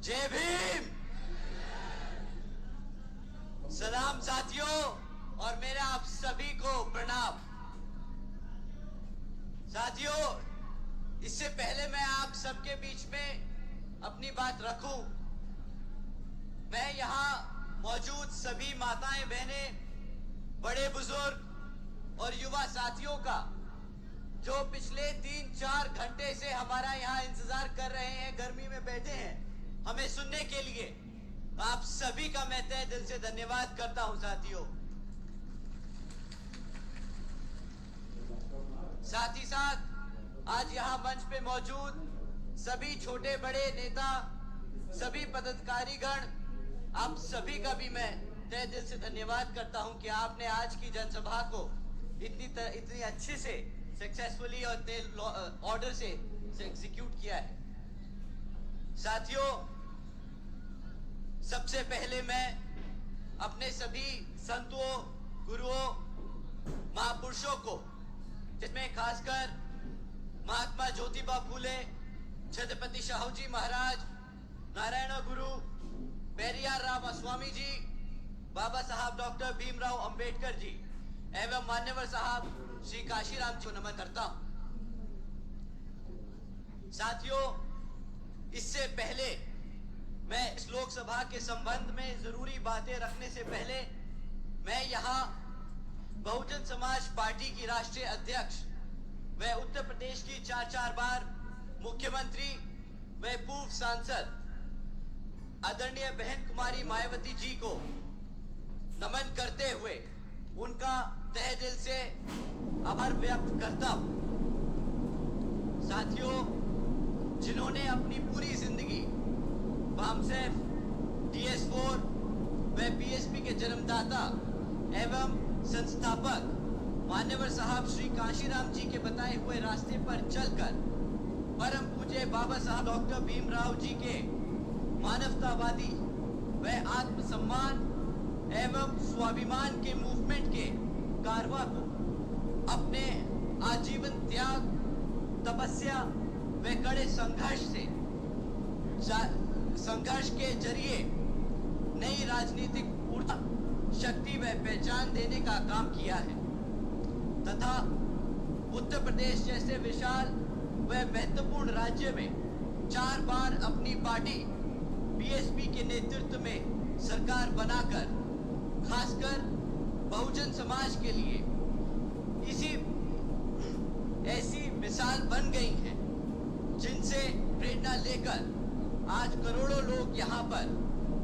जय भीम। सलाम साथियों और मेरा आप सभी को प्रणाम। साथियों, इससे पहले मैं आप सबके बीच में अपनी बात रखूं, मैं यहाँ मौजूद सभी माताएं, बहनें, बड़े बुजुर्ग और युवा साथियों का जो पिछले 3-4 घंटे से हमारा यहाँ इंतजार कर रहे हैं, गर्मी में बैठे हैं हमें सुनने के लिए, आप सभी का मैं तहे दिल से धन्यवाद करता हूं। साथियों, साथ ही साथ आज यहाँ मंच पे मौजूद सभी छोटे बड़े नेता, सभी पदाधिकारीगण, आप सभी का भी मैं तहे दिल से धन्यवाद करता हूं कि आपने आज की जनसभा को इतनी अच्छे से सक्सेसफुली और ऑर्डर से एग्जीक्यूट किया है। साथियों, सबसे पहले मैं अपने सभी संतों, गुरुओं, महापुरुषों को, जिसमें खासकर महात्मा ज्योतिबा फूले, छत्रपति शाहू जी महाराज, नारायण गुरु, पेरियार राम स्वामी जी, बाबा साहब डॉक्टर भीमराव अंबेडकर जी एवं मान्यवर साहब श्री काशीराम जी को नमन करता हूं। साथियों, इससे पहले मैं इस लोकसभा के संबंध में जरूरी बातें रखने से पहले मैं यहाँ बहुजन समाज पार्टी की राष्ट्रीय अध्यक्ष व उत्तर प्रदेश की 4 बार मुख्यमंत्री व पूर्व सांसद आदरणीय बहन कुमारी मायावती जी को नमन करते हुए उनका तहे दिल से आभार व्यक्त करता हूं। साथियों, जिन्होंने अपनी पूरी जिंदगी बामसेफ, DS4 व PSP के जन्मदाता एवं संस्थापक मान्यवर साहब श्री काशीराम जी के बताए हुए रास्ते पर चलकर परम पूज्य बाबा साहब डॉक्टर भीमराव जी के मानवतावादी व आत्मसम्मान एवं स्वाभिमान के मूवमेंट के कारवा को अपने आजीवन त्याग, तपस्या व कड़े संघर्ष के जरिए नई राजनीतिक ऊर्जा, शक्ति व पहचान देने का काम किया है तथा उत्तर प्रदेश जैसे विशाल व महत्वपूर्ण राज्य में 4 बार अपनी पार्टी PSP के नेतृत्व में सरकार बनाकर खासकर बहुजन समाज के लिए ऐसी मिसाल बन गई है जिनसे प्रेरणा लेकर आज करोड़ों लोग यहाँ पर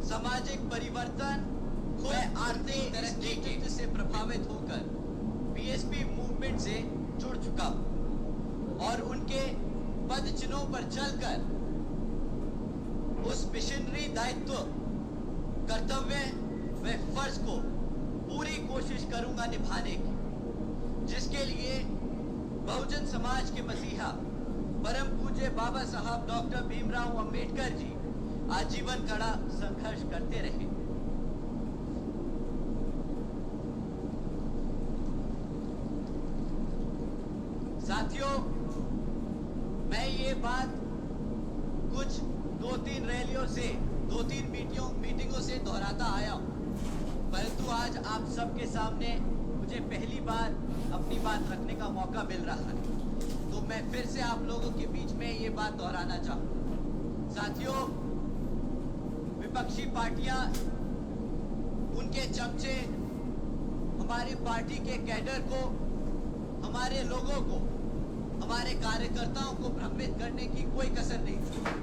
सामाजिक परिवर्तन व आर्थिक तरक्की से प्रभावित होकर PSP मूवमेंट से जुड़ चुका और उनके पद चिन्हों पर चलकर उस मिशनरी दायित्व, कर्तव्य व फर्ज को पूरी कोशिश करूंगा निभाने की, जिसके लिए बहुजन समाज के मसीहा परम पूज्य बाबा साहब डॉक्टर भीमराव अंबेडकर जी आजीवन कड़ा संघर्ष करते रहे। साथियों, मैं ये बात कुछ 2-3 रैलियों से, 2-3 मीटिंगों से दोहराता आया हूं, परंतु आज आप सबके सामने मुझे पहली बार अपनी बात रखने का मौका मिल रहा है, तो मैं फिर से आप लोगों के बीच में ये बात दोहराना चाहूंगा। साथियों, विपक्षी पार्टियां, उनके चमचे हमारी पार्टी के कैडर को, हमारे लोगों को, हमारे कार्यकर्ताओं को भ्रमित करने की कोई कसर नहीं छोड़ी।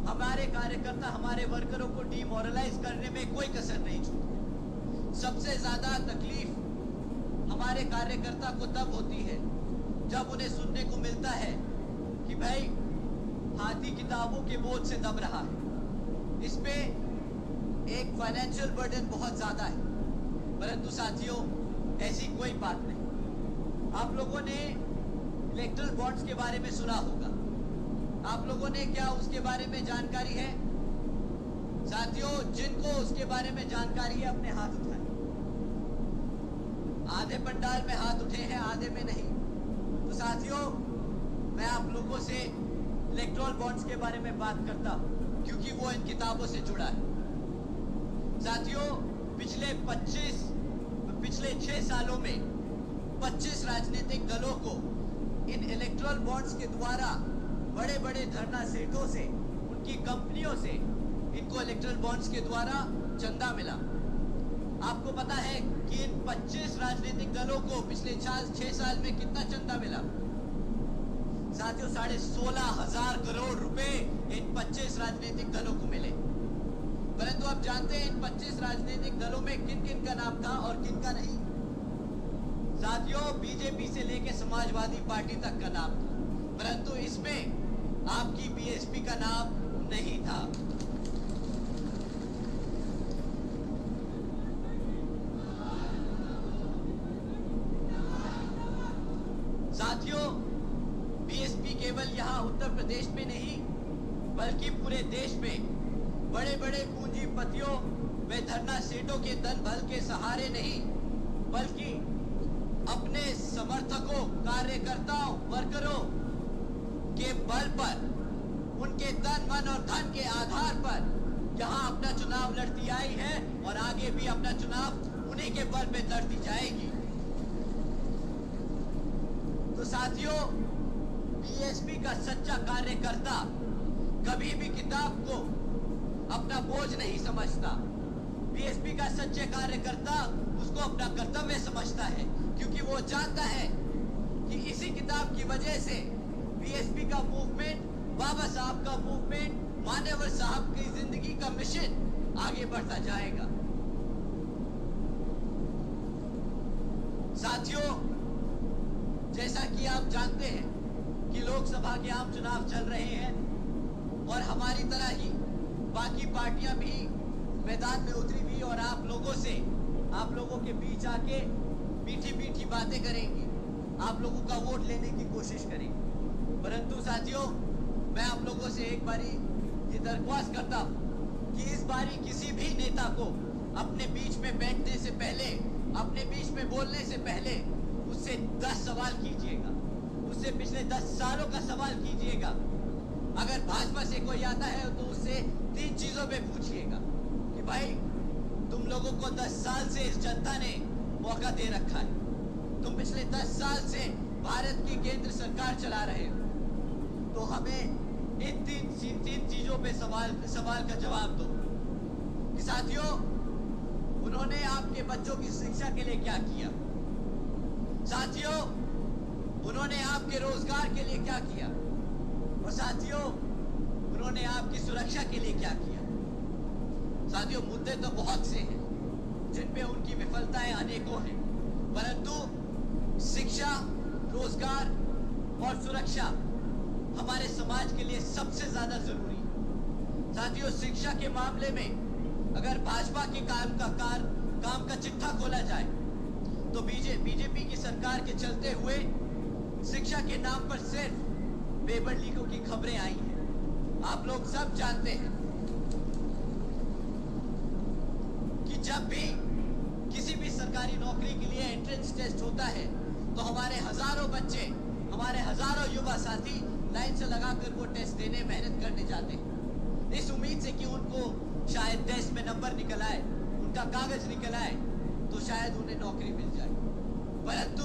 हमारे कार्यकर्ता, हमारे वर्करों को डिमोरलाइज करने में कोई कसर नहीं छोड़ी। सबसे ज्यादा तकलीफ हमारे कार्यकर्ता को तब होती है जब उन्हें सुनने को मिलता है कि भाई हाथी किताबों के बोझ से दब रहा है, इस पे एक फाइनेंशियल बर्डन बहुत ज्यादा है। परंतु साथियों, ऐसी कोई बात नहीं। आप लोगों ने इलेक्ट्रल बॉन्ड्स के बारे में सुना होगा, आप लोगों ने क्या उसके बारे में जानकारी है? साथियों, जिनको उसके बारे में जानकारी है अपने हाथ उठाएं। आधे पंडाल में हाथ उठे हैं, आधे में नहीं। तो साथियों, मैं आप लोगों से इलेक्ट्रल बॉन्ड्स के बारे में बात करता हूं। क्योंकि वो इन किताबों से जुड़ा है। साथियों, पिछले 6 सालों में 25 राजनीतिक दलों को इन इलेक्टोरल बॉन्ड्स के द्वारा बड़े बड़े धरना सेठों से, उनकी कंपनियों से इनको इलेक्टोरल बॉन्ड्स के द्वारा चंदा मिला। आपको पता है कि इन 25 राजनीतिक दलों को पिछले 6 साल में कितना चंदा मिला? साथियों, 16,500 करोड़ रुपए इन 25 राजनीतिक दलों को मिले। परंतु आप जानते हैं इन 25 राजनीतिक दलों में किन किन का नाम था और किन का नहीं? साथियों, बीजेपी से लेकर समाजवादी पार्टी तक का नाम था, परंतु इसमें आपकी बीएसपी का नाम नहीं था। साथियों, बीएसपी केवल यहां उत्तर प्रदेश में नहीं बल्कि पूरे देश में बड़े बड़े पूंजीपतियों व धरना सेठों के धन बल के सहारे नहीं बल्कि अपने समर्थकों, कार्यकर्ताओं, वर्करों के बल पर, उनके तन मन और धन के आधार पर यहां अपना चुनाव लड़ती आई है और आगे भी अपना चुनाव उन्हीं के बल पे लड़ती जाएगी। तो साथियों, बीएसपी का सच्चा कार्यकर्ता कभी भी किताब को अपना बोझ नहीं समझता। बीएसपी का सच्चे कार्यकर्ता उसको अपना कर्तव्य समझता है, क्योंकि वो जानता है कि इसी किताब की वजह से बीएसपी का मूवमेंट, बाबा साहब का मूवमेंट, मान्यवर साहब की जिंदगी का मिशन आगे बढ़ता जाएगा। साथियों, जैसा कि आप जानते हैं कि लोकसभा के आम चुनाव चल रहे हैं और हमारी तरह ही बाकी पार्टियां भी मैदान में उतरी हुई और आप लोगों के बीच आके मीठी मीठी बातें करेंगी, आप लोगों का वोट लेने की कोशिश करेंगी। परंतु साथियों, मैं आप लोगों से एक बारी ये दरख्वास्त करता हूं कि इस बारी किसी भी नेता को अपने बीच में बैठने से पहले, अपने बीच में बोलने से पहले उससे 10 सवाल कीजिएगा, उससे पिछले 10 सालों का सवाल कीजिएगा। अगर भाजपा से कोई आता है तो उससे 3 चीजों पे पूछिएगा कि भाई, तुम लोगों को 10 साल से इस जनता ने मौका दे रखा है, तुम पिछले 10 साल से भारत की केंद्र सरकार चला रहे हो, तो हमें इन तीन चीजों पे सवाल का जवाब दो कि साथियों, उन्होंने आपके बच्चों की शिक्षा के लिए क्या किया? साथियों, उन्होंने आपके रोजगार के लिए क्या किया? और साथियों, उन्होंने आपकी सुरक्षा के लिए क्या किया? साथियों, मुद्दे तो बहुत से हैं जिन पे उनकी विफलताएं अनेकों हैं, परंतु शिक्षा, रोजगार और सुरक्षा हमारे समाज के लिए सबसे ज्यादा जरूरी है। साथियों, शिक्षा के मामले में अगर भाजपा के काम का चिट्ठा खोला जाए तो बीजेपी की सरकार के चलते हुए शिक्षा के नाम पर सिर्फ पेपर लीकों की खबरें आई हैं। आप लोग सब जानते हैं कि जब भी किसी भी सरकारी नौकरी के लिए एंट्रेंस टेस्ट होता है तो हमारे हजारों बच्चे, हमारे हजारों युवा साथी लाइन से लगाकर वो टेस्ट देने, मेहनत करने जाते हैं, इस उम्मीद से कि उनको शायद टेस्ट में नंबर निकल आए, उनका कागज निकल आए, तो शायद उन्हें नौकरी मिल जाए। परंतु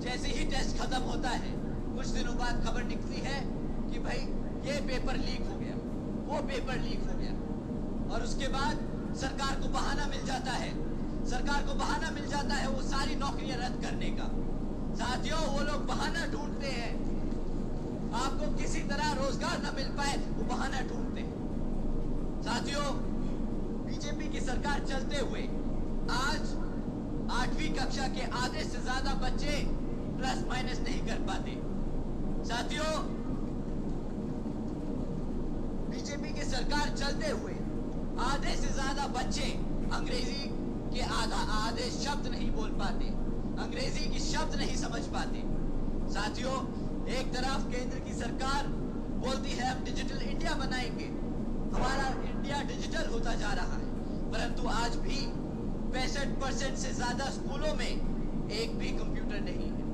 जैसे ही टेस्ट खत्म होता है, कुछ दिनों बाद खबर निकली है कि भाई ये पेपर लीक हो गया, वो पेपर लीक हो गया, और उसके बाद सरकार को बहाना मिल जाता है वो सारी नौकरियां रद्द करने का। साथियों, वो लोग बहाना ढूंढते हैं, आपको किसी तरह रोजगार न मिल पाए वो बहाना ढूंढते हैं। साथियों, बीजेपी की सरकार चलते हुए आज 8वीं कक्षा के आधे से ज्यादा बच्चे प्लस माइनस नहीं कर पाते। साथियों, बीजेपी की सरकार चलते हुए आधे से ज्यादा बच्चे अंग्रेजी के आधे शब्द नहीं बोल पाते, अंग्रेजी की शब्द नहीं समझ पाते। साथियों, एक तरफ केंद्र की सरकार बोलती है हम डिजिटल इंडिया बनाएंगे, हमारा इंडिया डिजिटल होता जा रहा है, परंतु आज भी 65% से ज्यादा स्कूलों में एक भी कंप्यूटर नहीं है।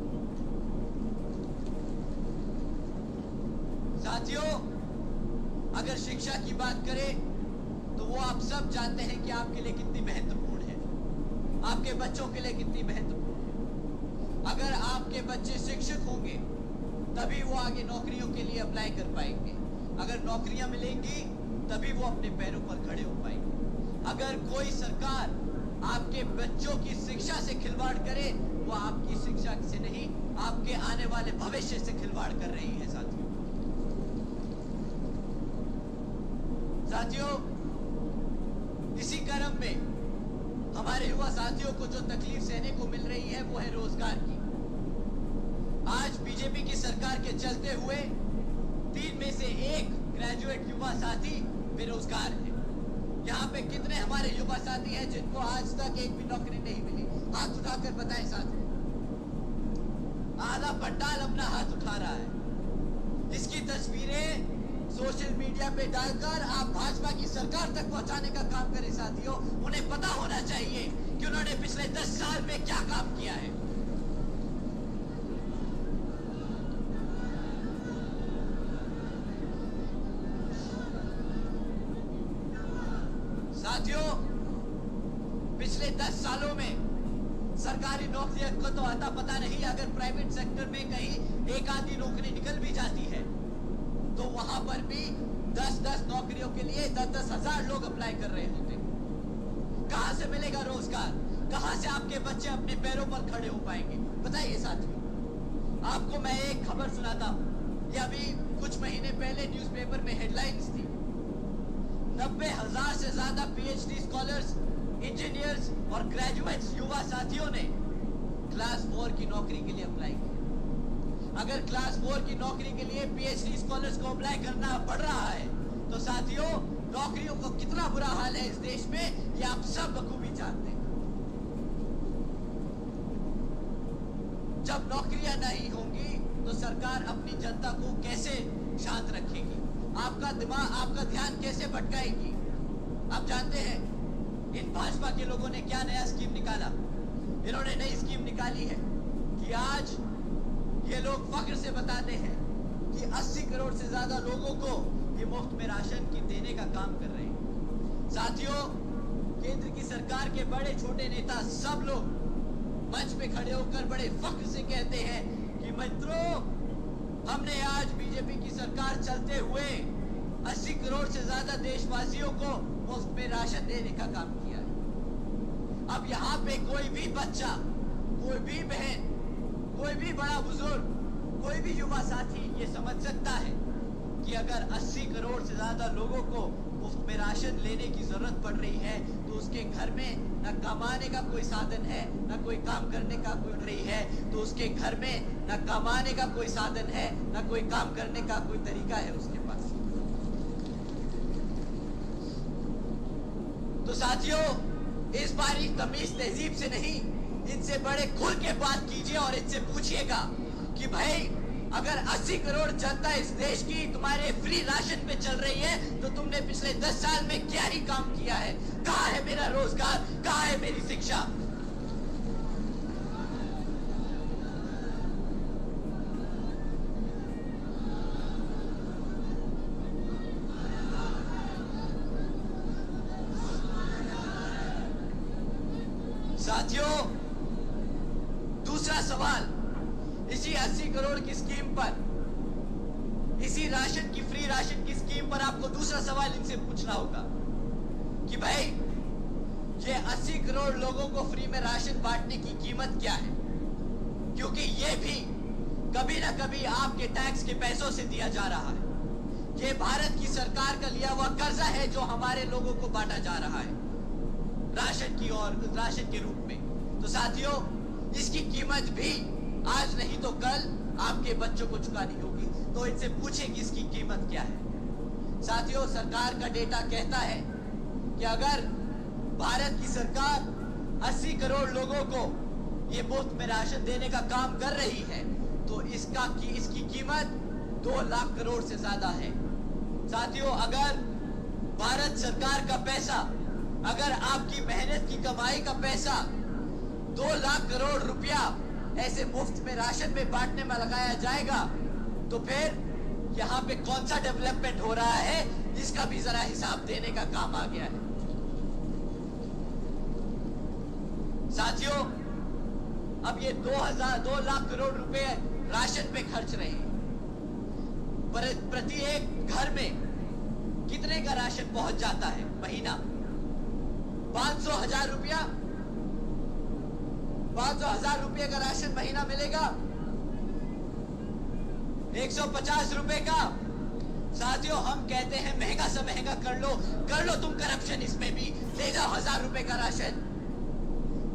साथियों, अगर शिक्षा की बात करें तो वो आप सब जानते हैं कि आपके लिए कितनी महत्वपूर्ण है, आपके बच्चों के लिए कितनी महत्वपूर्ण है। अगर आपके बच्चे शिक्षित होंगे तभी वो आगे नौकरियों के लिए अप्लाई कर पाएंगे, अगर नौकरियां मिलेंगी तभी वो अपने पैरों पर खड़े हो पाएंगे। अगर कोई सरकार आपके बच्चों की शिक्षा से खिलवाड़ करे, वो आपकी शिक्षा से नहीं, आपके आने वाले भविष्य से खिलवाड़ कर रही है। साथियों, इसी क्रम में हमारे युवा साथियों को जो तकलीफ सहने को मिल रही है वो है रोजगार की। आज बीजेपी की सरकार के चलते हुए 3 में से 1 ग्रेजुएट युवा साथी बेरोजगार है। यहाँ पे कितने हमारे युवा साथी हैं जिनको आज तक एक भी नौकरी नहीं मिली? हाथ उठाकर बताएं साथियों। आधा पंडाल अपना हाथ उठा रहा है। इसकी तस्वीरें सोशल मीडिया पे डालकर आप भाजपा की सरकार तक पहुंचाने का काम करें साथियों। उन्हें पता होना चाहिए कि उन्होंने पिछले 10 साल में क्या काम किया है। साथियों, पिछले 10 सालों में सरकारी नौकरियों को तो आता पता नहीं, अगर प्राइवेट सेक्टर में कहीं एक आधी नौकरी निकल भी जाती है तो वहां पर भी 10-10 नौकरियों के लिए 10-10 हजार लोग अप्लाई कर रहे होते। कहां से मिलेगा रोजगार? कहां से आपके बच्चे अपने पैरों पर खड़े हो पाएंगे? बताइए साथियों। आपको मैं एक खबर सुनाता हूं। ये अभी कुछ महीने पहले न्यूज़पेपर में हेडलाइंस थी। 90,000 से ज्यादा पीएचडी स्कॉलर्स, इंजीनियर्स और ग्रेजुएट्स युवा साथियों ने क्लास 4 की नौकरी के लिए अप्लाई किया। अगर क्लास 4 की नौकरी के लिए पीएचडी स्कॉलर्स को अप्लाई करना पड़ रहा है तो साथियों, नौकरियों को कितना बुरा हाल है इस देश में, ये आप सब बखूबी जानते हैं। जब नौकरियां नहीं होंगी तो सरकार अपनी जनता को कैसे शांत रखेगी? आपका दिमाग, आपका ध्यान कैसे भटकाएगी? आप जानते हैं इन भाजपा के लोगों ने क्या नया स्कीम निकाला? इन्होंने नई स्कीम निकाली है कि आज ये लोग फख्र से बताते हैं कि 80 करोड़ से ज्यादा लोगों को ये मुफ्त में राशन की देने का काम कर रहे हैं। साथियों, केंद्र की सरकार के बड़े छोटे नेता सब लोग मंच पे खड़े होकर बड़े फख्र से कहते हैं कि मित्रों, हमने आज बीजेपी की सरकार चलते हुए 80 करोड़ से ज्यादा देशवासियों को मुफ्त में राशन देने का काम किया है। अब यहाँ पे कोई भी बच्चा, कोई भी बहन, कोई भी बड़ा बुजुर्ग, कोई भी युवा साथी ये समझ सकता है कि अगर 80 करोड़ से ज्यादा लोगों को मुफ्त में राशन लेने की जरूरत पड़ रही है तो उसके घर में न कमाने का कोई साधन है, न कोई काम करने का कोई रही है, तो उसके घर में न कमाने का कोई साधन है, न कोई काम करने का कोई तरीका है उसके पास। तो साथियों, इस बारी तमीज तहजीब से नहीं, इनसे बड़े खुल के बात कीजिए और इनसे पूछिएगा कि भाई, अगर 80 करोड़ जनता इस देश की तुम्हारे फ्री राशन पे चल रही है तो तुमने पिछले 10 साल में क्या ही काम किया है? कहाँ है मेरा रोजगार? कहाँ है मेरी शिक्षा? साथियों, दूसरा सवाल, इसी 80 करोड़ की स्कीम पर, इसी राशन की, फ्री राशन की स्कीम पर आपको दूसरा सवाल इनसे पूछना होगा कि भाई, ये 80 करोड़ लोगों को फ्री में राशन बांटने की कीमत क्या है? क्योंकि ये भी कभी ना कभी आपके टैक्स के पैसों से दिया जा रहा है। ये भारत की सरकार का लिया हुआ कर्जा है जो हमारे लोगों को बांटा जा रहा है राशन की और राशन के रूप में। तो साथियों, इसकी कीमत भी आज नहीं तो कल आपके बच्चों को चुकानी होगी। तो इनसे पूछें कि इसकी कीमत क्या है। साथियों, सरकार का डेटा कहता है कि अगर भारत की सरकार 80 करोड़ लोगों को ये मुफ्त में राशन देने का काम कर रही है तो इसकी कीमत 2 लाख करोड़ से ज्यादा है। साथियों, अगर भारत सरकार का पैसा, अगर आपकी मेहनत की कमाई का पैसा 2 लाख करोड़ रुपया ऐसे मुफ्त में राशन में बांटने में लगाया जाएगा तो फिर यहाँ पे कौन सा डेवलपमेंट हो रहा है इसका भी जरा हिसाब देने का काम आ गया है। साथियों, अब ये 2 लाख करोड़ रुपए राशन पे खर्च रहे हैं। प्रति एक घर में कितने का राशन पहुंच जाता है महीना? 500,000 रुपया, 500,000 रुपये का राशन महीना मिलेगा, 150 रुपए का। साथियों, हम कहते हैं महंगा से महंगा कर लो तुम करप्शन, इसमें भी ले जाओ 1000 रुपए का राशन।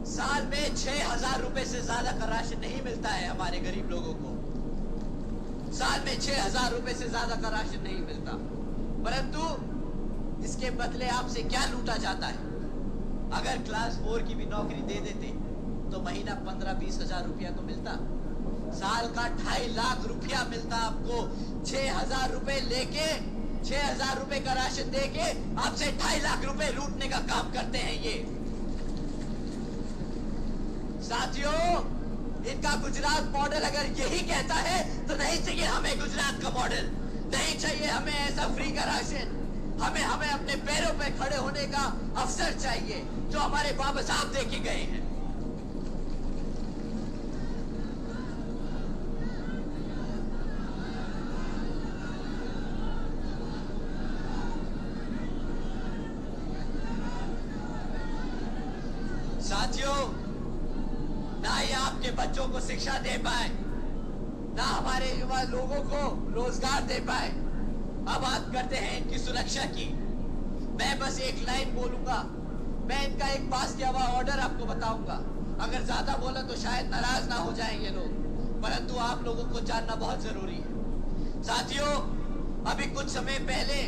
साल में 6,000 रुपए से ज्यादा का राशन नहीं मिलता है हमारे गरीब लोगों को। साल में 6,000 रुपए से ज्यादा का राशन नहीं मिलता, परंतु इसके बदले आपसे क्या लूटा जाता है? अगर क्लास 4 की भी नौकरी दे देते तो महीना 15-20 हजार रुपया तो मिलता। साल का 2.5 लाख रुपया मिलता आपको। 6,000 रुपए लेके, 6,000 रुपए का राशन देके आपसे 2.5 लाख रुपए लूटने का काम करते हैं ये। साथियों, इनका गुजरात मॉडल अगर यही कहता है तो नहीं चाहिए हमें गुजरात का मॉडल, नहीं चाहिए हमें ऐसा फ्री का राशन। हमें अपने पैरों पे खड़े होने का अवसर चाहिए जो हमारे बाबा साहब दे के गए हैं। साथियों, ना ही आपके बच्चों को शिक्षा दे पाए, ना हमारे युवा लोगों को रोजगार दे पाए। अब बात करते हैं इनकी सुरक्षा की। मैं बस एक लाइन बोलूंगा, मैं इनका एक पास किया हुआ ऑर्डर आपको बताऊंगा। अगर ज्यादा बोला तो शायद नाराज ना हो जाएं ये लोग, परंतु आप लोगों को जानना बहुत जरूरी है। साथियों, अभी कुछ समय पहले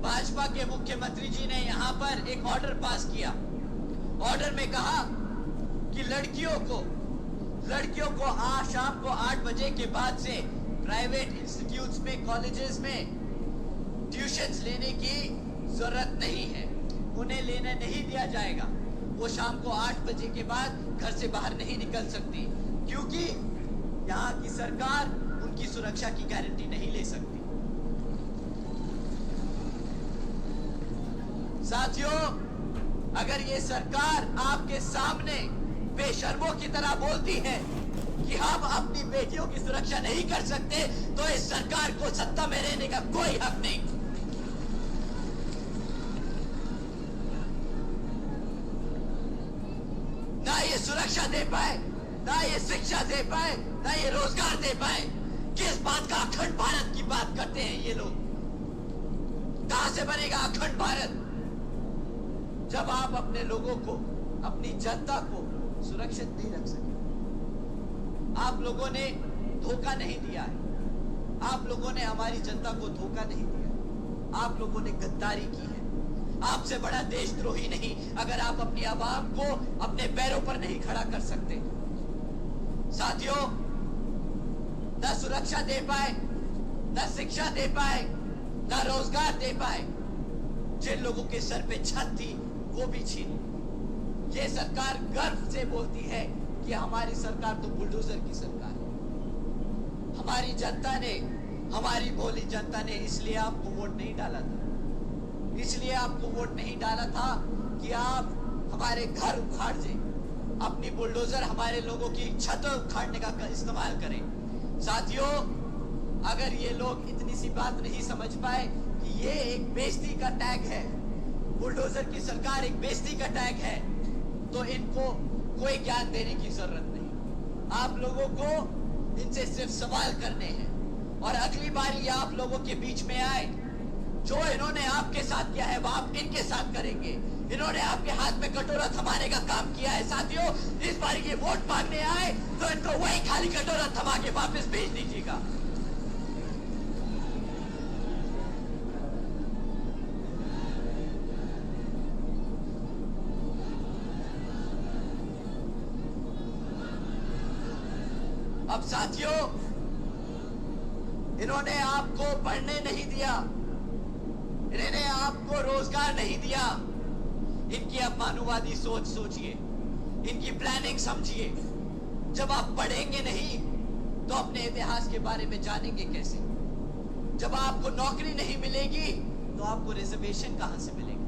भाजपा के मुख्यमंत्री जी ने यहाँ पर एक ऑर्डर पास किया। ऑर्डर में कहा कि लड़कियों को आज शाम को 8 बजे के बाद से प्राइवेट इंस्टीट्यूट्स में, कॉलेजेस में ट्यूशंस लेने की जरूरत नहीं है, उन्हें लेने नहीं दिया जाएगा। वो शाम को 8 बजे के बाद घर से बाहर नहीं निकल सकती, क्योंकि यहाँ की सरकार उनकी सुरक्षा की गारंटी नहीं ले सकती। साथियों, अगर ये सरकार आपके सामने बेशर्मों की तरह बोलती है कि हम अपनी बेटियों की सुरक्षा नहीं कर सकते, तो इस सरकार को सत्ता में रहने का कोई हक नहीं। ना ये सुरक्षा दे पाए, ना ये शिक्षा दे पाए, ना ये रोजगार दे पाए। किस बात का अखंड भारत की बात करते हैं ये लोग? कहां से बनेगा अखंड भारत जब आप अपने लोगों को, अपनी जनता को सुरक्षित नहीं रख सके? आप लोगों ने धोखा नहीं दिया है, आप लोगों ने हमारी जनता को धोखा नहीं दिया, आप लोगों ने गद्दारी की है। आपसे बड़ा देशद्रोही नहीं अगर आप अपनी आवाम को अपने पैरों पर नहीं खड़ा कर सकते। साथियों, न सुरक्षा दे पाए, न शिक्षा दे पाए, न रोजगार दे पाए। जिन लोगों के सर पे छत थी वो भी छीनी। ये सरकार गर्व से बोलती है कि हमारी सरकार तो बुलडोजर की सरकार है। हमारी जनता ने, हमारी भोली जनता ने इसलिए आपको वोट नहीं डाला था, इसलिए आपको वोट नहीं डाला था कि आप हमारे घर उखाड़ दें, अपनी बुलडोजर हमारे लोगों की छत उखाड़ने का इस्तेमाल करें। साथियों, अगर ये लोग इतनी सी बात नहीं समझ पाए कि ये एक बेइज्जती का टैग है, बुलडोजर की सरकार एक बेइज्जती का टैग है, तो इनको कोई ज्ञान देने की जरूरत नहीं। आप लोगों को इनसे सिर्फ सवाल करने हैं, और अगली बार ये आप लोगों के बीच में आए, जो इन्होंने आपके साथ किया है वो आप इनके साथ करेंगे। इन्होंने आपके हाथ में कटोरा थमाने का काम किया है। साथियों, इस बार ये वोट मांगने आए तो इनको वही खाली कटोरा थमा के वापस भेज दीजिएगा। अब साथियों, इन्होंने आपको पढ़ने नहीं दिया, इन्होंने आपको रोजगार नहीं दिया। इनकी अपमानवादी सोच सोचिए, इनकी प्लानिंग समझिए। जब आप पढ़ेंगे नहीं तो अपने इतिहास के बारे में जानेंगे कैसे? जब आपको नौकरी नहीं मिलेगी तो आपको रिजर्वेशन कहां से मिलेगा?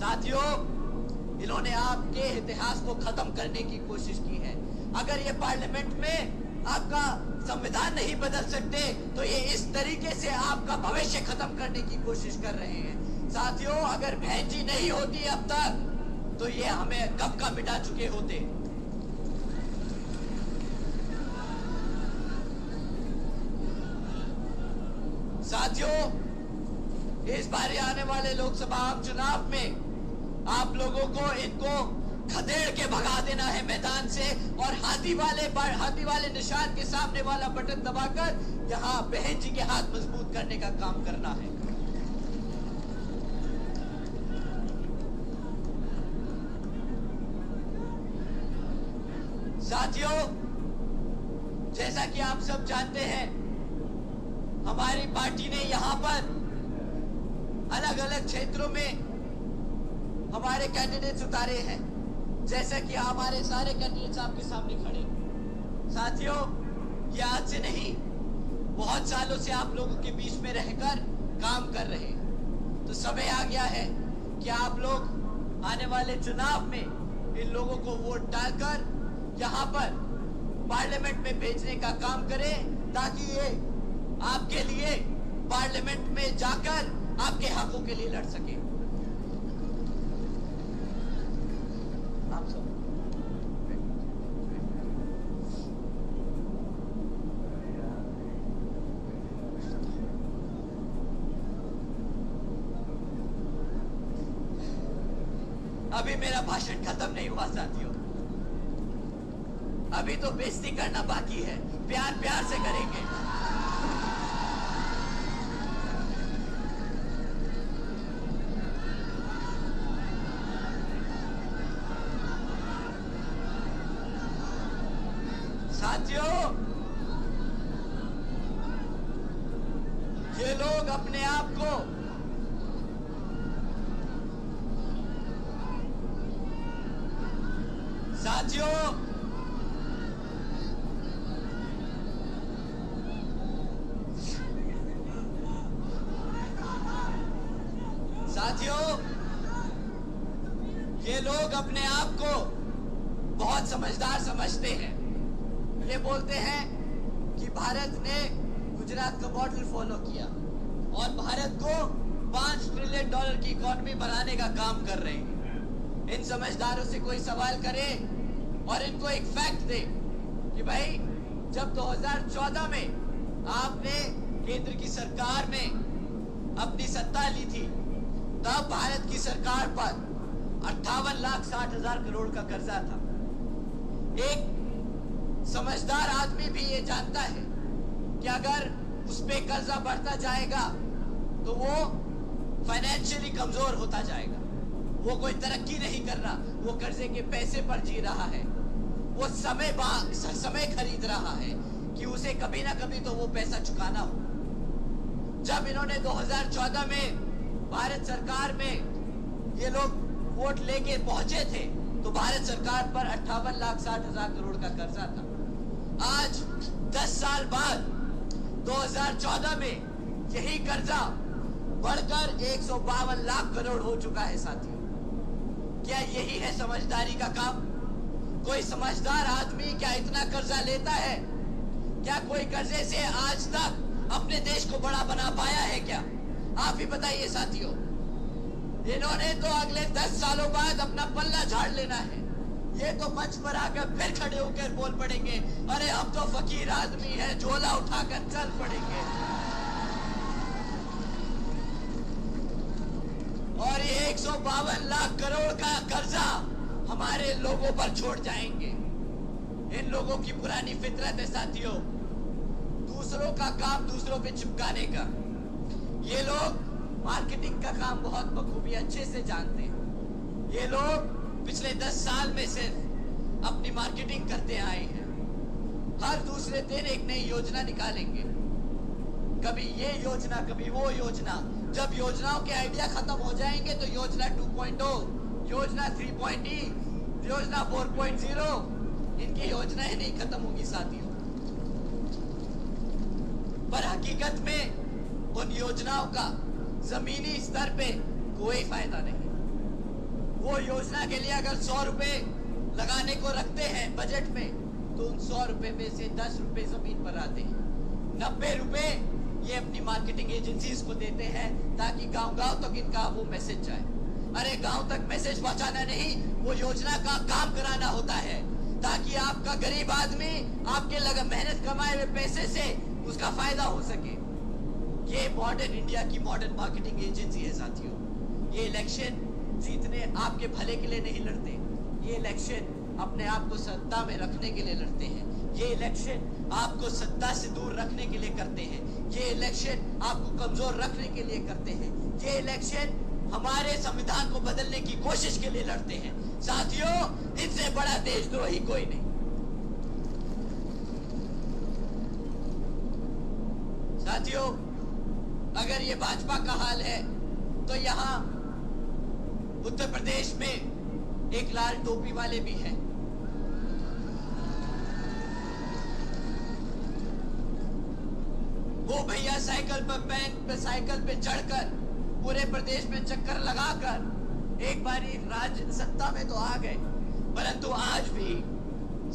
साथियों, इन्होंने आपके इतिहास को खत्म करने की कोशिश की है। अगर ये पार्लियामेंट में आपका संविधान नहीं बदल सकते तो ये इस तरीके से आपका भविष्य खत्म करने की कोशिश कर रहे हैं। साथियों, अगर बहन जी नहीं होती अब तक तो ये हमें कब का मिटा चुके होते। साथियों, इस बार आने वाले लोकसभा चुनाव में आप लोगों को इनको खदेड़ के भगा देना है मैदान से और हाथी वाले निशान के सामने वाला बटन दबाकर यहां बहन जी के हाथ मजबूत करने का काम करना है। साथियों, जैसा कि आप सब जानते हैं, हमारी पार्टी ने यहां पर अलग अलग क्षेत्रों में हमारे कैंडिडेट्स उतारे हैं, जैसा कि हमारे सारे कैंडिडेट्स आपके सामने खड़े। साथियों, ये आज से नहीं, बहुत सालों से आप लोगों के बीच में रहकर काम कर रहे हैं। तो समय आ गया है कि आप लोग आने वाले चुनाव में इन लोगों को वोट डालकर यहाँ पर पार्लियामेंट में भेजने का काम करें, ताकि ये आपके लिए पार्लियामेंट में जाकर आपके हकों के लिए लड़ सके। आप सब अभी मेरा भाषण खत्म नहीं हुआ साथियों, अभी तो बेइज्जती करना बाकी है, प्यार प्यार से करेंगे। साथियों, ये लोग अपने आप को साथियों ये लोग अपने आप को बहुत समझदार समझते हैं। ये बोलते हैं कि भारत ने गुजरात का मॉडल फॉलो किया और भारत को $5 ट्रिलियन की इकोनॉमी बनाने का काम कर रहे हैं। इन समझदारों से कोई सवाल करे और इनको एक फैक्ट दे कि भाई, जब 2014 में आपने केंद्र की सरकार में अपनी सत्ता ली थी, तब भारत की सरकार पर 58,60,000 करोड़ का कर्जा था। एक समझदार आदमी भी ये जानता है कि अगर उस पे कर्जा बढ़ता जाएगा तो वो फाइनेंशियली कमजोर होता जाएगा। वो कोई तरक्की नहीं कर रहा, वो कर्जे के पैसे पर जी रहा है, वो समय खरीद रहा है कि उसे कभी ना कभी तो वो पैसा चुकाना हो। जब इन्होंने 2014 में भारत सरकार में ये लोग वोट लेके पहुंचे थे तो भारत सरकार पर 58,60,000 करोड़ का कर्जा था। आज 10 साल बाद 2014 में यही कर्जा बढ़कर 152 लाख करोड़ हो चुका है। साथियों, क्या यही है समझदारी का काम? कोई समझदार आदमी क्या इतना कर्जा लेता है? क्या कोई कर्जे से आज तक अपने देश को बड़ा बना पाया है क्या? आप ही बताइए साथियों। इन्होंने तो अगले 10 सालों बाद अपना पल्ला झाड़ लेना है। ये तो मंच पर आकर फिर खड़े होकर बोल पड़ेंगे, अरे हम तो फकीर आदमी हैं, झोला उठाकर चल पड़ेंगे। और ये 152 लाख करोड़ का कर्जा हमारे लोगों पर छोड़ जाएंगे। इन लोगों की पुरानी फितरत है साथियों, दूसरों का काम दूसरों पे चिपकाने का। ये लोग मार्केटिंग का काम बहुत बखूबी अच्छे से जानते हैं। ये लोग पिछले 10 साल में सिर्फ अपनी मार्केटिंग करते आए हैं। हर दूसरे दिन एक नई योजना निकालेंगे, कभी ये योजना कभी वो योजना। जब योजनाओं के आइडिया खत्म हो जाएंगे तो योजना 2.0, योजना 3.0, योजना 4.0, इनकी योजनाएं नहीं खत्म होगी साथियों। पर हकीकत में उन योजनाओं का जमीनी स्तर पे कोई फायदा नहीं। वो योजना के लिए अगर 100 रुपए लगाने को रखते हैं बजट में, तो उन 100 रुपए में से 10 रुपए जमीन पर आते हैं। 90 रुपए ये अपनी मार्केटिंग एजेंसीज को देते हैं ताकि गांव-गांव तक इनका वो मैसेज जाए। अरे गांव तक मैसेज पहुंचाना नहीं, वो योजना का काम कराना होता है ताकि आपका गरीब आदमी आपके लगा मेहनत कमाए हुए पैसे से उसका फायदा हो सके। ये मॉडर्न इंडिया की मॉडर्न मार्केटिंग एजेंसी है साथियों। ये इलेक्शन जीतने आपके भले के लिए नहीं लड़ते, ये इलेक्शन अपने आप को सत्ता में रखने के लिए लड़ते हैं। ये इलेक्शन आपको सत्ता से दूर रखने के लिए करते हैं। ये इलेक्शन आपको कमजोर रखने के लिए करते हैं। ये इलेक्शन हमारे संविधान को बदलने की कोशिश के लिए लड़ते हैं। साथियों, इनसे बड़ा देशद्रोही कोई नहीं। साथियों, अगर ये भाजपा का हाल है तो यहाँ उत्तर प्रदेश में एक लाल टोपी वाले भी हैं। वो भैया साइकिल पे चढ़कर पूरे प्रदेश में चक्कर लगाकर एक बारी राज्य सत्ता में तो आ गए, परंतु आज भी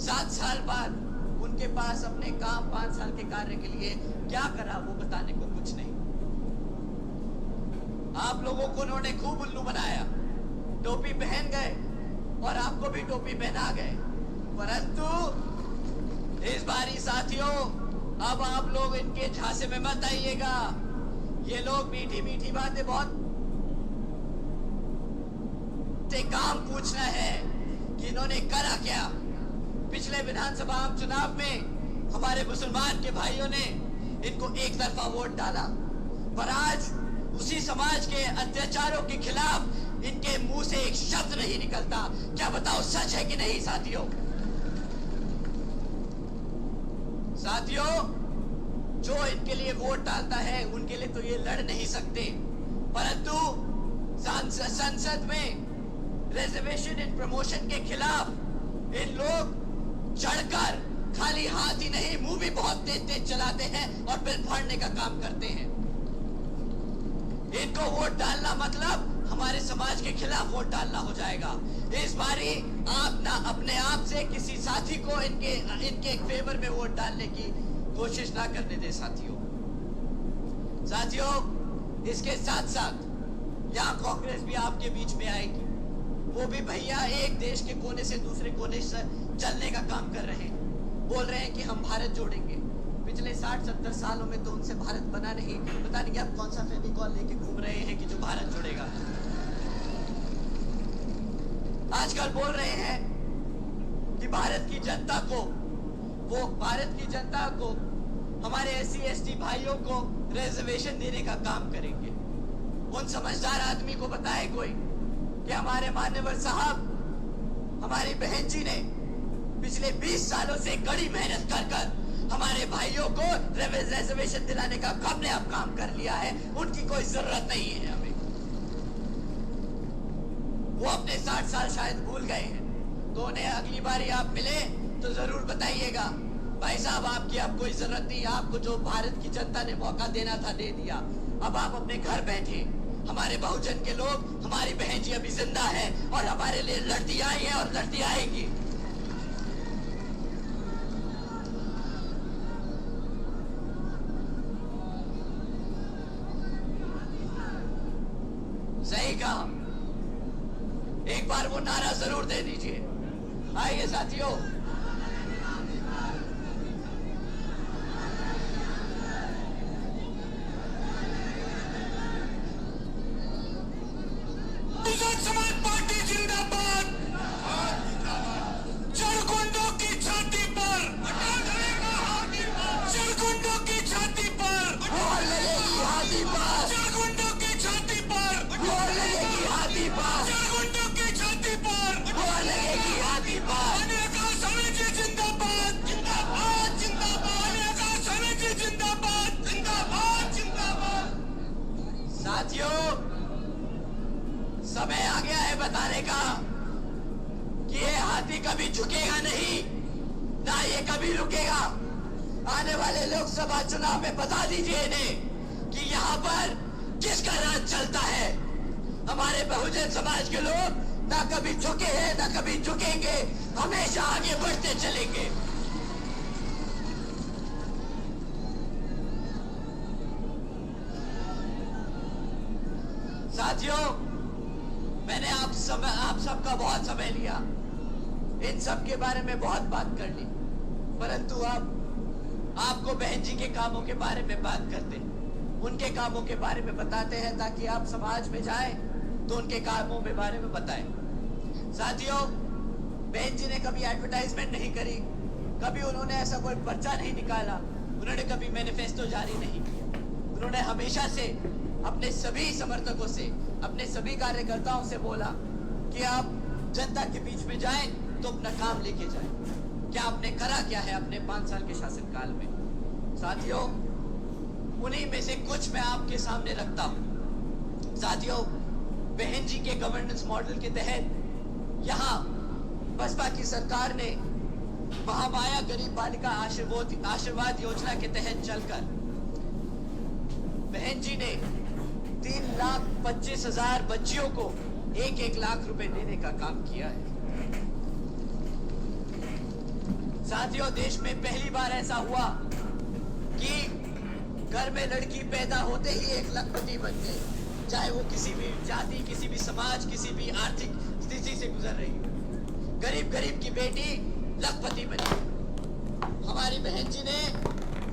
7 साल बाद उनके पास अपने काम 5 साल के कार्य के लिए क्या करा वो बताने को कुछ नहीं। आप लोगों को उन्होंने खूब उल्लू बनाया, टोपी पहन गए और आपको भी टोपी पहना गए, परंतु इस बारी साथियों अब आप लोग इनके झांसे में मत आइएगा। ये लोग मीठी मीठी बातें बहुत से काम पूछना है कि इन्होंने करा क्या। पिछले विधानसभा चुनाव में हमारे मुसलमान के भाइयों ने इनको एक तरफा वोट डाला, पर आज उसी समाज के अत्याचारों के खिलाफ इनके मुंह से एक शब्द नहीं निकलता। क्या बताओ, सच है कि नहीं साथियों? साथियों, जो इनके लिए वोट डालता है उनके लिए तो ये लड़ नहीं सकते, परंतु संसद में रिजर्वेशन इन प्रमोशन के खिलाफ इन लोग चढ़कर खाली हाथ ही नहीं मुंह भी बहुत तेज तेज चलाते हैं और फिर फाड़ने का काम करते हैं। इनको वोट डालना मतलब हमारे समाज के खिलाफ वोट डालना हो जाएगा। इस बारी आप ना अपने आप से किसी साथी को इनके फेवर में वोट डालने की कोशिश ना करने दे साथियों। साथियों, इसके साथ साथ यहाँ कांग्रेस भी आपके बीच में आएगी। वो भी भैया एक देश के कोने से दूसरे कोने से चलने का काम कर रहे हैं, बोल रहे हैं कि हम भारत जोड़ेंगे। पिछले 60-70 सालों में तो उनसे भारत बना नहीं। पता नहीं आप कौन सा फेविकॉल लेके घूम रहे हैं कि जो भारत जोड़ेगा। आजकल बोल रहे हैं कि भारत की जनता को हमारे SC/ST भाइयों को रिजर्वेशन देने का काम करेंगे। उन समझदार आदमी को बताए कोई कि हमारे मान्यवर साहब, हमारी बहन जी ने पिछले 20 सालों से कड़ी मेहनत कर हमारे भाइयों को रिजर्वेशन दिलाने का हमने अब काम कर लिया है। उनकी कोई जरूरत नहीं है हमें। वो अपने 60 साल शायद भूल गए हैं, तो उन्हें अगली बारी आप मिले तो जरूर बताइएगा, भाई साहब आपकी अब कोई जरूरत नहीं, आपको जो भारत की जनता ने मौका देना था दे दिया। अब आप अपने घर बैठे, हमारे बहुजन के लोग, हमारी बहन जी अभी जिंदा है और हमारे लिए लड़ती आई है और लड़ती आएगी। सही कहा, एक बार वो नारा जरूर दे दीजिए। आइए साथियों, समाज पार्टी जिंदाबाद। चरगुंडों की छाती पर, चरगुंडों की छाती पर मोहर लगेगी हाथी पर, चरगुंडों की छाती पर मोहर लगेगी हाथी पर, चरगुंडों की छाती पर मोहर लगेगी हाथी पर। अनेका समिति जिंदाबाद, जिंदाबाद, जिंदाबाद। अनेका समिति जिंदाबाद, जिंदाबाद, जिंदाबाद। साथियों, समय आ गया है बताने का कि ये हाथी कभी झुकेगा नहीं, ना ये कभी रुकेगा। आने वाले लोकसभा चुनाव में बता दीजिए इन्हें कि यहाँ पर किसका राज चलता है? हमारे बहुजन समाज के लोग ना कभी झुके हैं ना कभी झुकेंगे, हमेशा आगे बढ़ते चलेंगे। साथियों, मैंने आप सबका बहुत समय लिया, इन सब के बारे में बहुत बात कर ली, परंतु अब आपको बहन जी के कामों के बारे में बात करते, उनके कामों के बारे में बताते हैं, ताकि आप समाज में जाएं तो उनके कामों के बारे में बताएं। साथियों, बहन जी ने कभी एडवर्टाइजमेंट नहीं करी, कभी उन्होंने ऐसा कोई पर्चा नहीं निकाला, उन्होंने कभी मैनिफेस्टो जारी नहीं किया। उन्होंने हमेशा से अपने सभी समर्थकों से, अपने सभी कार्यकर्ताओं से बोला कि आप जनता के बीच में जाएं तो अपना काम लेके जाएं। क्या आपने करा क्या है अपने 5 साल के शासनकाल में? साथियों, उन्हीं में से कुछ मैं आपके सामने रखता हूं। साथियों, बहन जी के गवर्नेंस मॉडल के तहत यहाँ बसपा की सरकार ने महामाया गरीब बालिका आशीर्वाद योजना के तहत चलकर बहन जी ने 3,25,000 बच्चियों को 1-1 लाख रुपए देने का काम किया है। साथियों, देश में पहली बार ऐसा हुआ कि घर में लड़की पैदा होते ही 1 लखपति बन गई, चाहे वो किसी भी जाति, किसी भी समाज, किसी भी आर्थिक स्थिति से गुजर रही हो। गरीब की बेटी लखपति बनी। हमारी बहन जी ने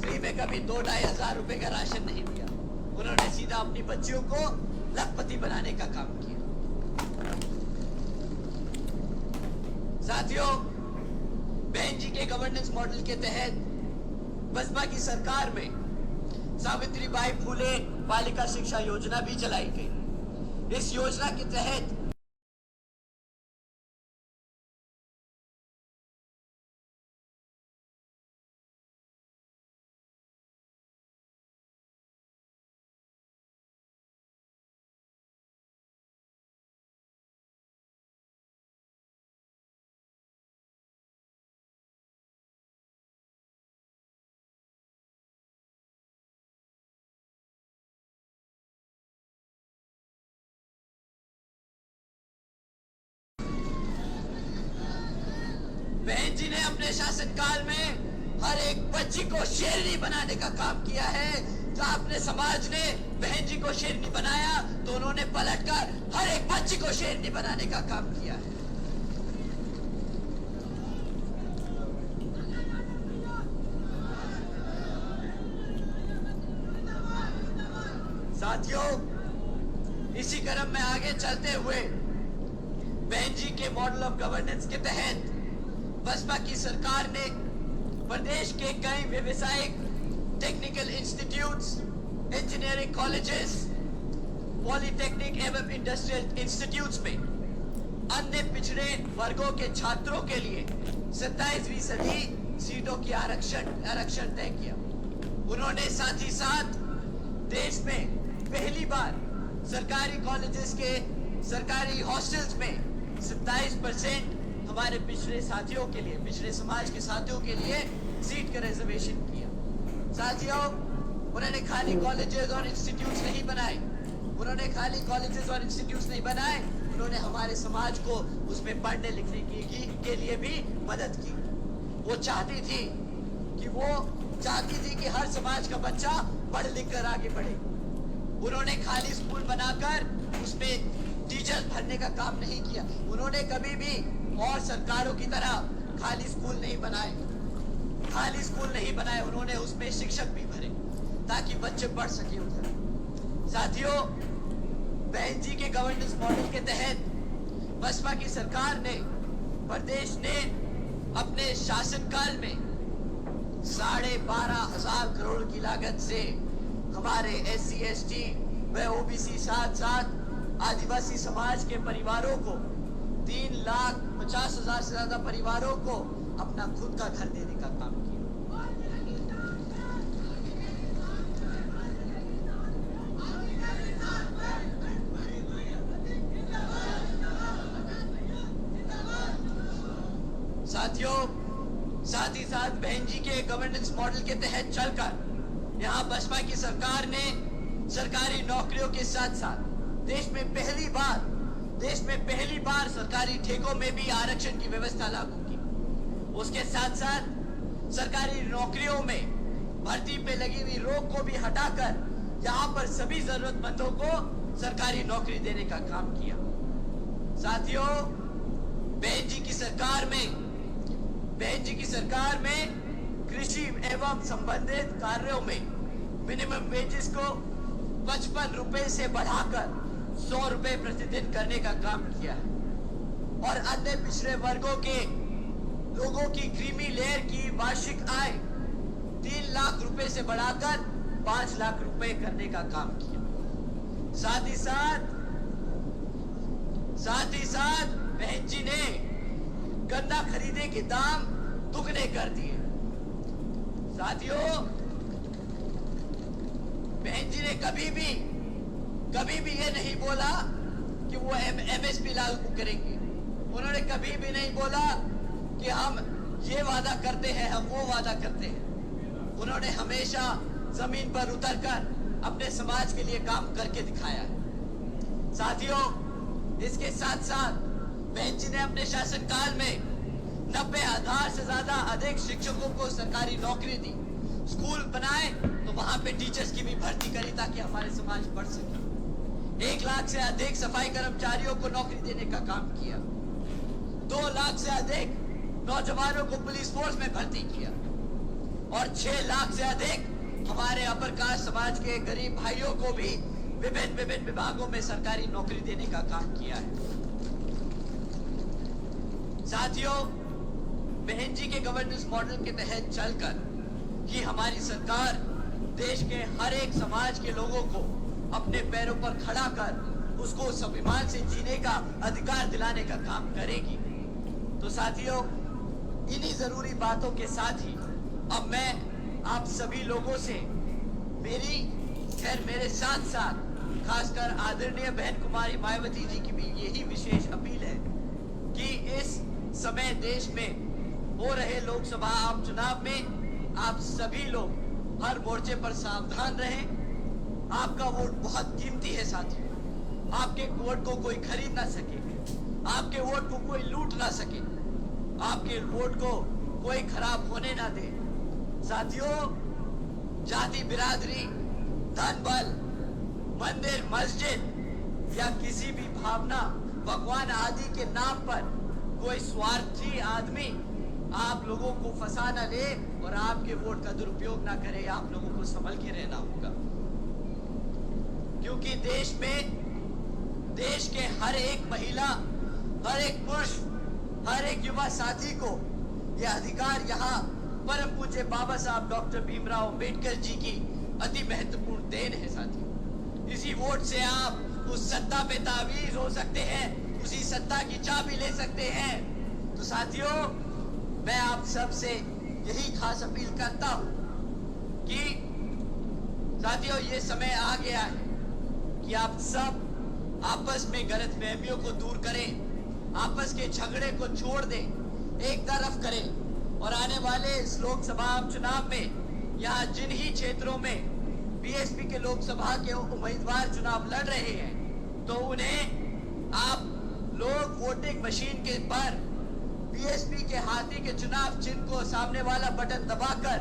फ्री में कभी 2-2.5 हजार रुपए का राशन नहीं दिया, उन्होंने सीधा अपनी बच्चियों को लखपति बनाने का काम किया। साथियों, बहन जी के गवर्नेंस मॉडल के तहत बसपा की सरकार में सावित्रीबाई फुले बालिका शिक्षा योजना भी चलाई गई। इस योजना के तहत बहन जी ने अपने शासनकाल में हर एक बच्ची को शेरनी बनाने का काम किया है। तो अपने समाज ने बहन जी को शेरनी बनाया तो उन्होंने पलटकर हर एक बच्ची को शेरनी बनाने का काम किया है। साथियों, इसी क्रम में आगे चलते हुए बहन जी के मॉडल ऑफ गवर्नेंस के तहत बसपा की सरकार ने प्रदेश के कई व्यवसायिक technical institutes, engineering colleges, polytechnic एवं इंडस्ट्रियल इंस्टीट्यूट्स में अन्य पिछड़े वर्गों के छात्रों के लिए 27% सीटों की आरक्षण तय किया। उन्होंने साथ ही साथ देश में पहली बार सरकारी कॉलेजेस के सरकारी हॉस्टल्स में 27% हमारे पिछड़े साथियों के लिए, पिछड़े समाज के साथियों के लिए सीट का रिजर्वेशन किया। साथियों, उन्होंने खाली कॉलेजेस और इंस्टीट्यूट्स नहीं बनाए, उन्होंने हमारे समाज को उसमें पढ़ने लिखने के लिए भी मदद की। वो चाहती थी कि हर समाज का बच्चा पढ़ लिख कर आगे बढ़े। उन्होंने खाली स्कूल बनाकर उसमें टीचर्स भरने का काम नहीं किया। उन्होंने कभी भी और सरकारों की तरह खाली स्कूल नहीं बनाए, उन्होंने उसमें शिक्षक भी भरे ताकि बच्चे पढ़ सके उधर। साथियों, बहन जी के गवर्नेंस मॉडल के तहत बसपा की सरकार ने, प्रदेश ने अपने शासनकाल में 12,500 करोड़ की लागत से हमारे SC, ST व OBC साथ आदिवासी समाज के परिवारों को 3,50,000 से ज्यादा परिवारों को अपना खुद का घर देने का काम किया। साथियों, साथ ही साथ बहन जी के गवर्नेंस मॉडल के तहत चलकर यहाँ बसपा की सरकार ने सरकारी नौकरियों के साथ साथ देश में पहली बार सरकारी ठेकों में भी आरक्षण की व्यवस्था लागू की। उसके साथ साथ सरकारी नौकरियों में भर्ती पे लगी हुई रोक को भी हटाकर यहाँ पर सभी जरूरतमंदों को सरकारी नौकरी देने का काम किया। साथियों, बहन जी की सरकार में कृषि एवं संबंधित कार्यों में मिनिमम वेजेस को 55 रुपए से बढ़ाकर 100 रुपए प्रतिदिन करने का काम किया है और अन्य पिछड़े वर्गों के लोगों की क्रीमी लेयर की वार्षिक आय 3 लाख रुपए से बढ़ाकर 5 लाख रुपए करने का काम किया। साथ ही साथ बहन जी ने गन्ना खरीदे के दाम दुगने कर दिए। साथियों, बहन जी ने कभी भी ये नहीं बोला कि वो एमएसपी लागू करेंगे। उन्होंने कभी भी नहीं बोला कि हम ये वादा करते हैं, हम वो वादा करते हैं। उन्होंने हमेशा जमीन पर उतरकर अपने समाज के लिए काम करके दिखाया है। साथियों, इसके साथ साथ बहन जी ने अपने शासनकाल में 90,000 से ज्यादा अधिक शिक्षकों को सरकारी नौकरी दी। स्कूल बनाए तो वहां पे टीचर्स की भी भर्ती करी ताकि हमारे समाज बढ़ सके। 1 लाख से अधिक सफाई कर्मचारियों को नौकरी देने का काम किया। 2 लाख से अधिक नौजवानों को पुलिस फोर्स में भर्ती किया और 6 लाख से अधिक हमारे अपर कास्ट समाज के गरीब भाइयों को भी विभिन्न विभागों में सरकारी नौकरी देने का काम किया है। साथियों, बहन जी के गवर्नेंस मॉडल के तहत चलकर कि हमारी सरकार देश के हर एक समाज के लोगों को अपने पैरों पर खड़ा कर उसको स्वाभिमान से जीने का अधिकार दिलाने का काम करेगी। तो साथियों, इन्हीं जरूरी बातों के साथ ही अब मैं आप सभी लोगों से मेरे साथ साथ खासकर आदरणीय बहन कुमारी मायावती जी की भी यही विशेष अपील है कि इस समय देश में हो रहे लोकसभा आम चुनाव में आप सभी लोग हर मोर्चे पर सावधान रहें। आपका वोट बहुत कीमती है साथियों। आपके वोट को कोई खरीद ना सके, आपके वोट को कोई लूट ना सके, आपके वोट को कोई खराब होने ना दे। साथियों, जाति बिरादरी, धन बल, मंदिर मस्जिद या किसी भी भावना भगवान आदि के नाम पर कोई स्वार्थी आदमी आप लोगों को फंसा न ले और आपके वोट का दुरुपयोग ना करे। आप लोगों को संभल के रहना होगा, क्योंकि देश के हर एक महिला, हर एक पुरुष, हर एक युवा साथी को यह अधिकार यहाँ परम पूज्य बाबा साहब डॉक्टर भीमराव अंबेडकर जी की अति महत्वपूर्ण देन है। साथियों, इसी वोट से आप उस सत्ता पे तावीज हो सकते हैं, उसी सत्ता की चाबी ले सकते हैं। तो साथियों, मैं आप सब से यही खास अपील करता हूं कि साथियों, ये समय आ गया है कि आप सब आपस में गलतफहमियों को दूर करें, आपस के झगड़े को छोड़ दें, एक तरफ करें और आने वाले इस लोकसभा चुनाव में यहाँ जिन ही क्षेत्रों में बीएसपी के लोकसभा के उम्मीदवार चुनाव लड़ रहे हैं तो उन्हें आप लोग वोटिंग मशीन के पर बीएसपी के हाथी के चुनाव चिन्ह को सामने वाला बटन दबाकर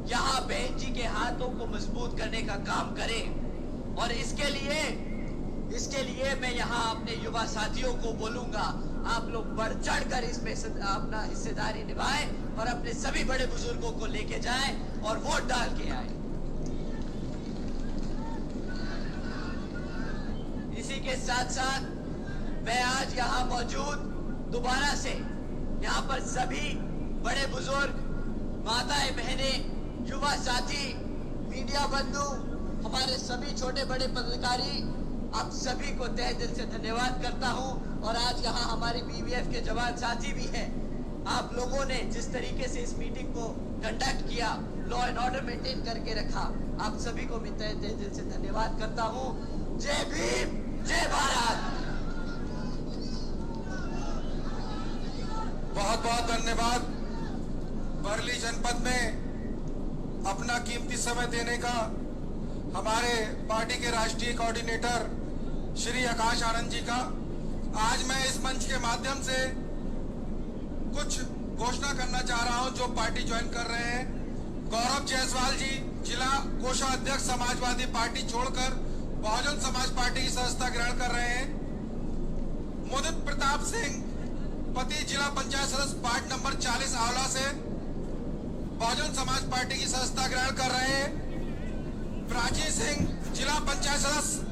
यहाँ बहन जी के हाथों को मजबूत करने का काम करें। और इसके लिए मैं यहाँ अपने युवा साथियों को बोलूंगा, आप लोग बढ़ चढ़ कर इसमें अपना हिस्सेदारी निभाएं और अपने सभी बड़े बुजुर्गों को लेके जाएं और वोट डाल के आए। इसी के साथ साथ मैं आज यहाँ मौजूद दोबारा से यहाँ पर सभी बड़े बुजुर्ग, माताएं, बहनें, युवा साथी, मीडिया बंधु, हमारे सभी छोटे बड़े पत्रकारी, आप सभी को तहे दिल से धन्यवाद करता हूं। और आज यहाँ हमारे बीवीएफ के जवान साथी भी हैं। आप लोगों ने जिस तरीके से इस मीटिंग को कंडक्ट किया, लॉ एंड ऑर्डर मेंटेन करके रखा, आप सभी को मैं तहे दिल से धन्यवाद करता हूं। जय भीम, जय भारत। बहुत बहुत धन्यवाद। वर्ली जनपद में अपना कीमती समय देने का हमारे पार्टी के राष्ट्रीय कोऑर्डिनेटर श्री आकाश आनंद जी का। आज मैं इस मंच के माध्यम से कुछ घोषणा करना चाह रहा हूं जो पार्टी ज्वाइन कर रहे हैं। गौरव जायसवाल जी जिला कोषाध्यक्ष समाजवादी पार्टी छोड़कर बहुजन समाज पार्टी की सदस्यता ग्रहण कर रहे हैं। मुदित प्रताप सिंह पति जिला पंचायत सदस्य वार्ड नंबर 40 आंवला से बहुजन समाज पार्टी की सदस्यता ग्रहण कर रहे हैं। प्राची सिंह जिला पंचायत सदस्य